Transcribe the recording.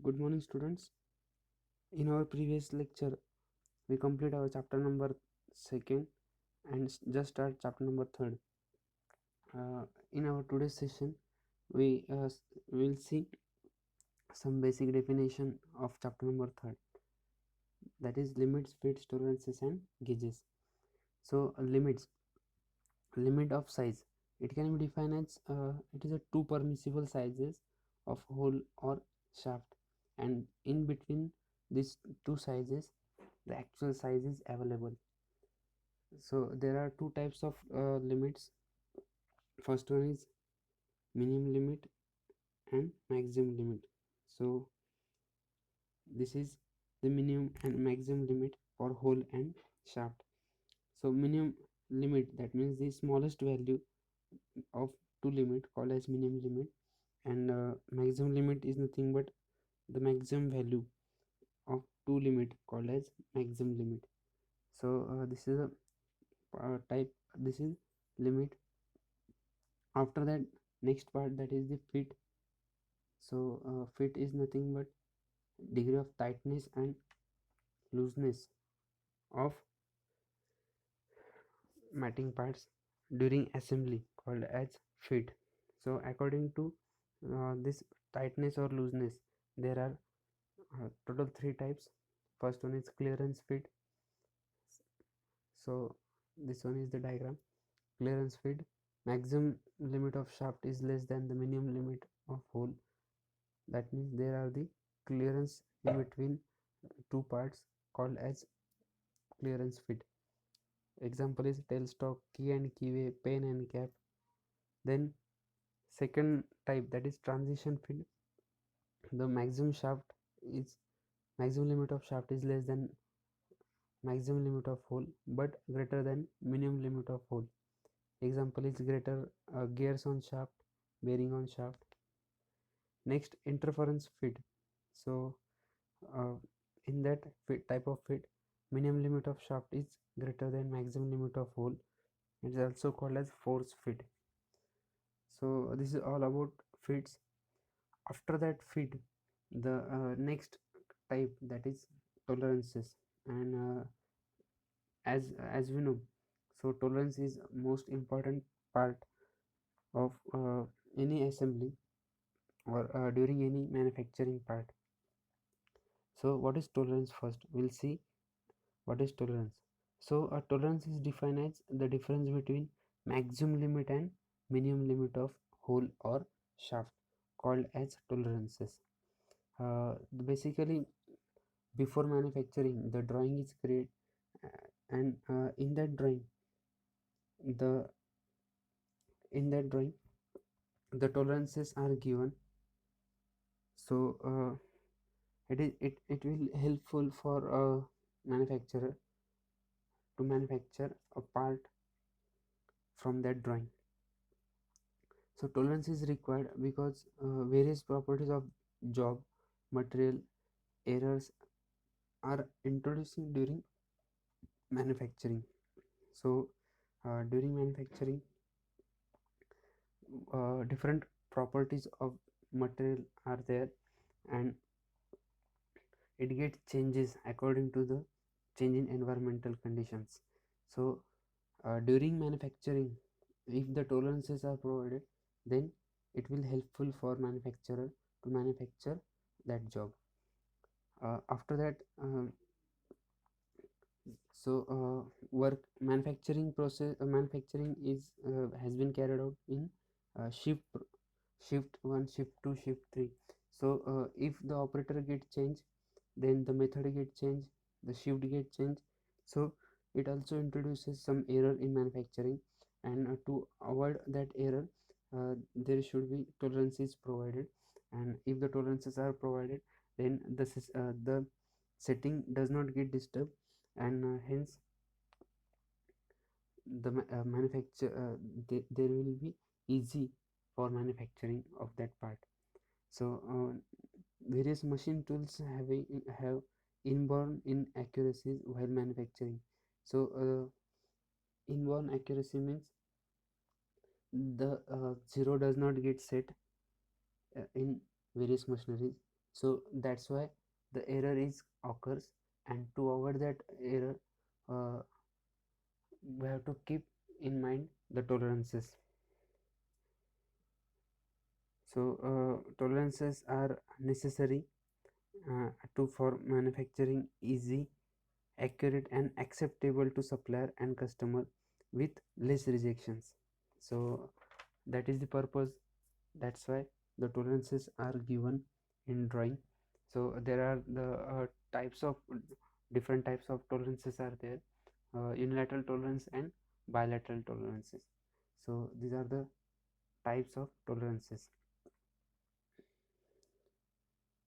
Good morning, students. In our previous lecture, we complete our chapter number second and just start chapter number third. In our today's session, we will see some basic definition of chapter number third. That is limits, fits, tolerances, and gauges. So, limit of size. It can be defined as it is a two permissible sizes of hole or shaft, and in between these two sizes the actual size is available. So there are two types of limits. First one is minimum limit and maximum limit. So this is the minimum and maximum limit for hole and shaft. So minimum limit, that means the smallest value of two limit called as minimum limit, and maximum limit is nothing but the maximum value of two limit called as maximum limit. So this is a type, this is limit. After that, next part, that is the fit. So fit is nothing but degree of tightness and looseness of matting parts during assembly called as fit. So according to this tightness or looseness, there are total three types. First one is clearance fit. So this one is the diagram. Clearance fit, maximum limit of shaft is less than the minimum limit of hole. That means there are the clearance in between two parts called as clearance fit. Example is tailstock, key and keyway, pen and cap. Then second type, that is transition fit. The maximum limit of shaft is less than maximum limit of hole but greater than minimum limit of hole. Example is greater gears on shaft, bearing on shaft. Next, interference fit. So uh, in that fit, type of fit, minimum limit of shaft is greater than maximum limit of hole. It is also called as force fit. So this is all about fits. After that fit, the next type, that is tolerances. And as we know, so tolerance is most important part of any assembly or during any manufacturing part. So what is tolerance? First we'll see what is tolerance. So a tolerance is defined as the difference between maximum limit and minimum limit of hole or shaft called as tolerances. Basically, before manufacturing, the drawing is created, and the in that drawing, the tolerances are given. So it will helpful for a manufacturer to manufacture a part from that drawing. So tolerance is required because various properties of job, material, errors are introducing during manufacturing. So during manufacturing, different properties of material are there, and it gets changes according to the change in environmental conditions. So during manufacturing, if the tolerances are provided, then it will helpful for manufacturer to manufacture that job. After that, so work manufacturing process manufacturing is has been carried out in shift 1, shift 2, shift 3. So if the operator get changed, then the method get changed, the shift get changed. So it also introduces some error in manufacturing, and to avoid that error, there should be tolerances provided. And if the tolerances are provided, then the setting does not get disturbed, and hence the manufacture there will be easy for manufacturing of that part. So various machine tools have inborn inaccuracies while manufacturing. So inborn accuracy means the zero does not get set in various machineries. So that's why the error is occurs, and to avoid that error, uh, we have to keep in mind the tolerances. So tolerances are necessary to for manufacturing easy, accurate and acceptable to supplier and customer with less rejections. So that is the purpose. That's why the tolerances are given in drawing. So there are the types of different types of tolerances are there, unilateral tolerance and bilateral tolerances. So these are the types of tolerances.